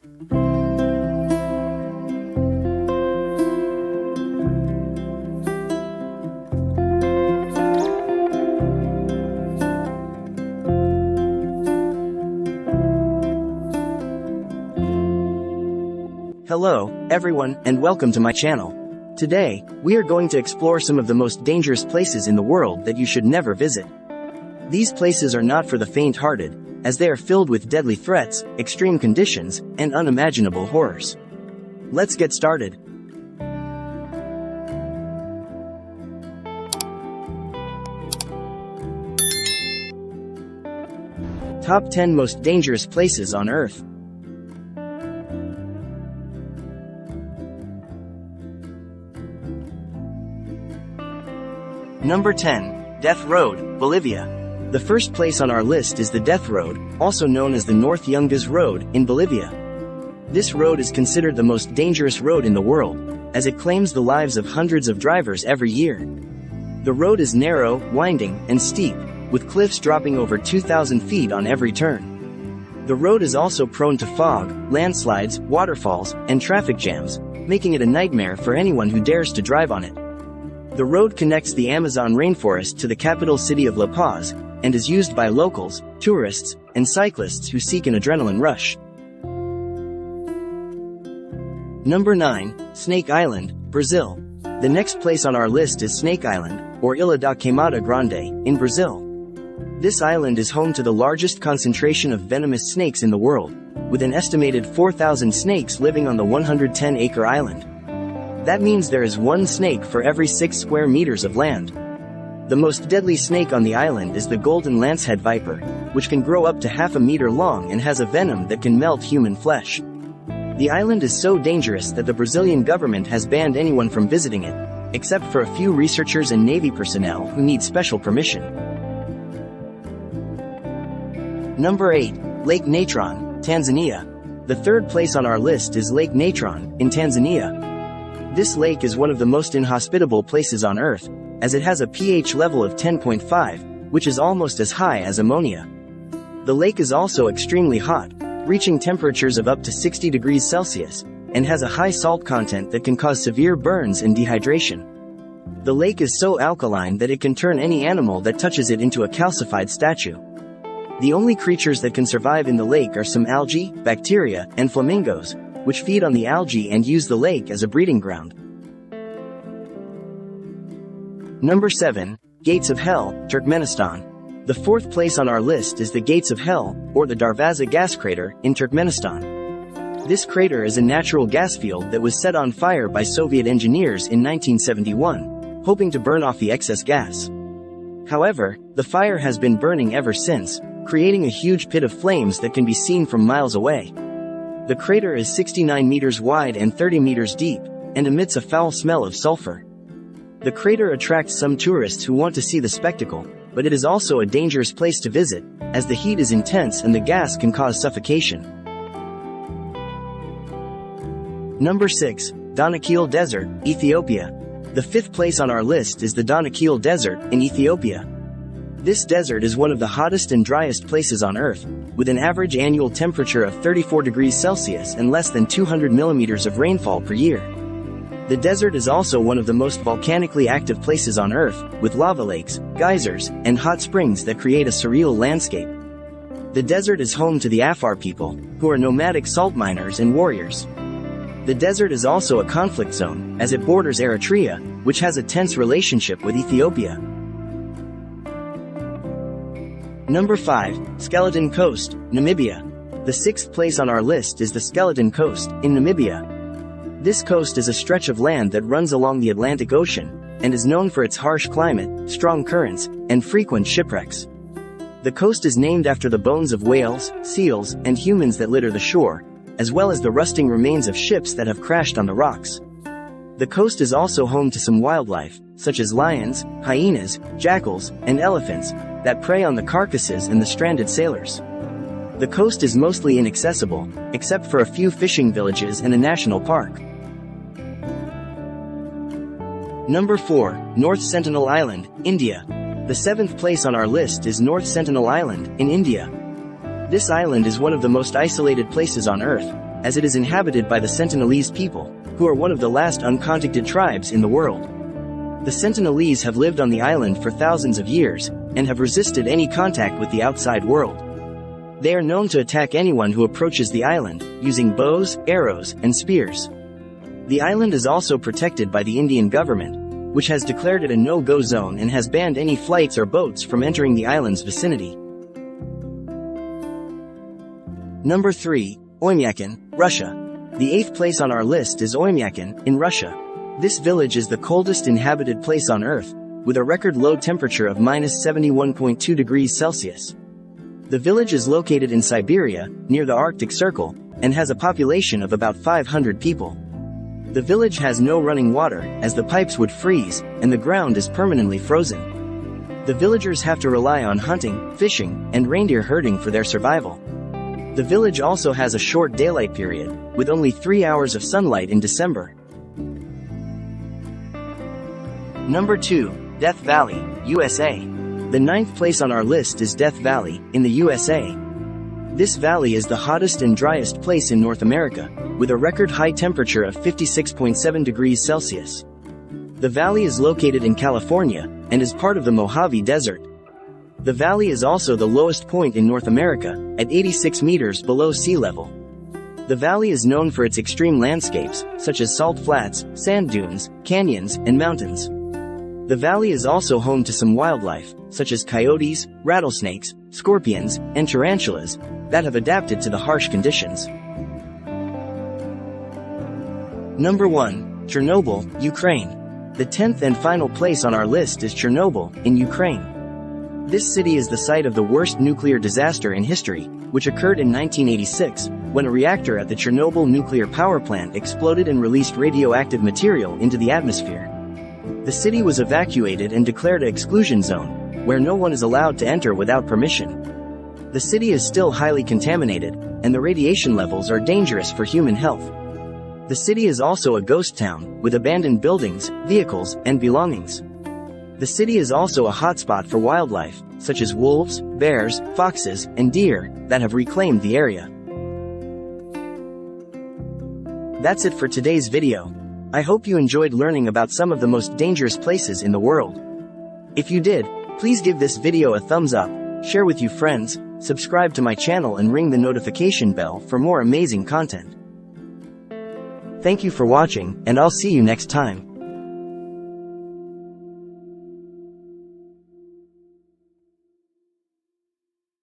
Hello, everyone, and welcome to my channel. Today, we are going to explore some of the most dangerous places in the world that you should never visit. These places are not for the faint-hearted, as they are filled with deadly threats, extreme conditions, and unimaginable horrors. Let's get started. Top 10 Most Dangerous Places on Earth. Number 10. Death Road, Bolivia. The first place on our list is the Death Road, also known as the North Yungas Road, in Bolivia. This road is considered the most dangerous road in the world, as it claims the lives of hundreds of drivers every year. The road is narrow, winding, and steep, with cliffs dropping over 2,000 feet on every turn. The road is also prone to fog, landslides, waterfalls, and traffic jams, making it a nightmare for anyone who dares to drive on it. The road connects the Amazon rainforest to the capital city of La Paz, and is used by locals, tourists, and cyclists who seek an adrenaline rush. Number 9. Snake Island, Brazil. The next place on our list is Snake Island, or Ilha da Queimada Grande, in Brazil. This island is home to the largest concentration of venomous snakes in the world, with an estimated 4,000 snakes living on the 110-acre island. That means there is one snake for every 6 square meters of land. The most deadly snake on the island is the golden lancehead viper, which can grow up to half a meter long and has a venom that can melt human flesh. The island is so dangerous that the Brazilian government has banned anyone from visiting it, except for a few researchers and Navy personnel who need special permission. Number 8. Lake Natron, Tanzania. The third place on our list is Lake Natron, in Tanzania. This lake is one of the most inhospitable places on Earth, as it has a pH level of 10.5, which is almost as high as ammonia. The lake is also extremely hot, reaching temperatures of up to 60 degrees Celsius, and has a high salt content that can cause severe burns and dehydration. The lake is so alkaline that it can turn any animal that touches it into a calcified statue. The only creatures that can survive in the lake are some algae, bacteria, and flamingos, which feed on the algae and use the lake as a breeding ground. Number 7. Gates of Hell, Turkmenistan. The fourth place on our list is the Gates of Hell, or the Darvaza gas crater, in Turkmenistan. This crater is a natural gas field that was set on fire by Soviet engineers in 1971, hoping to burn off the excess gas. However, the fire has been burning ever since, creating a huge pit of flames that can be seen from miles away. The crater is 69 meters wide and 30 meters deep, and emits a foul smell of sulfur. The crater attracts some tourists who want to see the spectacle, but it is also a dangerous place to visit, as the heat is intense and the gas can cause suffocation. Number 6. Danakil Desert, Ethiopia. The fifth place on our list is the Danakil Desert, in Ethiopia. This desert is one of the hottest and driest places on Earth, with an average annual temperature of 34 degrees Celsius and less than 200 millimeters of rainfall per year. The desert is also one of the most volcanically active places on Earth, with lava lakes, geysers, and hot springs that create a surreal landscape. The desert is home to the Afar people, who are nomadic salt miners and warriors. The desert is also a conflict zone, as it borders Eritrea, which has a tense relationship with Ethiopia. Number 5. Skeleton Coast, Namibia. The sixth place on our list is the Skeleton Coast, in Namibia. This coast is a stretch of land that runs along the Atlantic Ocean, and is known for its harsh climate, strong currents, and frequent shipwrecks. The coast is named after the bones of whales, seals, and humans that litter the shore, as well as the rusting remains of ships that have crashed on the rocks. The coast is also home to some wildlife, such as lions, hyenas, jackals, and elephants, that prey on the carcasses and the stranded sailors. The coast is mostly inaccessible, except for a few fishing villages and a national park. Number 4. North Sentinel Island, India. The seventh place on our list is North Sentinel Island, in India. This island is one of the most isolated places on Earth, as it is inhabited by the Sentinelese people, who are one of the last uncontacted tribes in the world. The Sentinelese have lived on the island for thousands of years, and have resisted any contact with the outside world. They are known to attack anyone who approaches the island, using bows, arrows, and spears. The island is also protected by the Indian government, which has declared it a no-go zone and has banned any flights or boats from entering the island's vicinity. Number 3. Oymyakon, Russia. The 8th place on our list is Oymyakon, in Russia. This village is the coldest inhabited place on Earth, with a record low temperature of -71.2 degrees Celsius. The village is located in Siberia, near the Arctic Circle, and has a population of about 500 people. The village has no running water, as the pipes would freeze, and the ground is permanently frozen. The villagers have to rely on hunting, fishing, and reindeer herding for their survival. The village also has a short daylight period, with only 3 hours of sunlight in December. Number 2. Death Valley, USA. The 9th place on our list is Death Valley, in the USA. This valley is the hottest and driest place in North America, with a record high temperature of 56.7 degrees Celsius. The valley is located in California, and is part of the Mojave Desert. The valley is also the lowest point in North America, at 86 meters below sea level. The valley is known for its extreme landscapes, such as salt flats, sand dunes, canyons, and mountains. The valley is also home to some wildlife, such as coyotes, rattlesnakes, scorpions, and tarantulas, that have adapted to the harsh conditions. Number 1. Chernobyl, Ukraine. The 10th and final place on our list is Chernobyl, in Ukraine. This city is the site of the worst nuclear disaster in history, which occurred in 1986, when a reactor at the Chernobyl nuclear power plant exploded and released radioactive material into the atmosphere. The city was evacuated and declared an exclusion zone, where no one is allowed to enter without permission. The city is still highly contaminated, and the radiation levels are dangerous for human health. The city is also a ghost town, with abandoned buildings, vehicles, and belongings. The city is also a hotspot for wildlife, such as wolves, bears, foxes, and deer, that have reclaimed the area. That's it for today's video. I hope you enjoyed learning about some of the most dangerous places in the world. If you did, please give this video a thumbs up, share with your friends, subscribe to my channel and ring the notification bell for more amazing content. Thank you for watching, and I'll see you next time.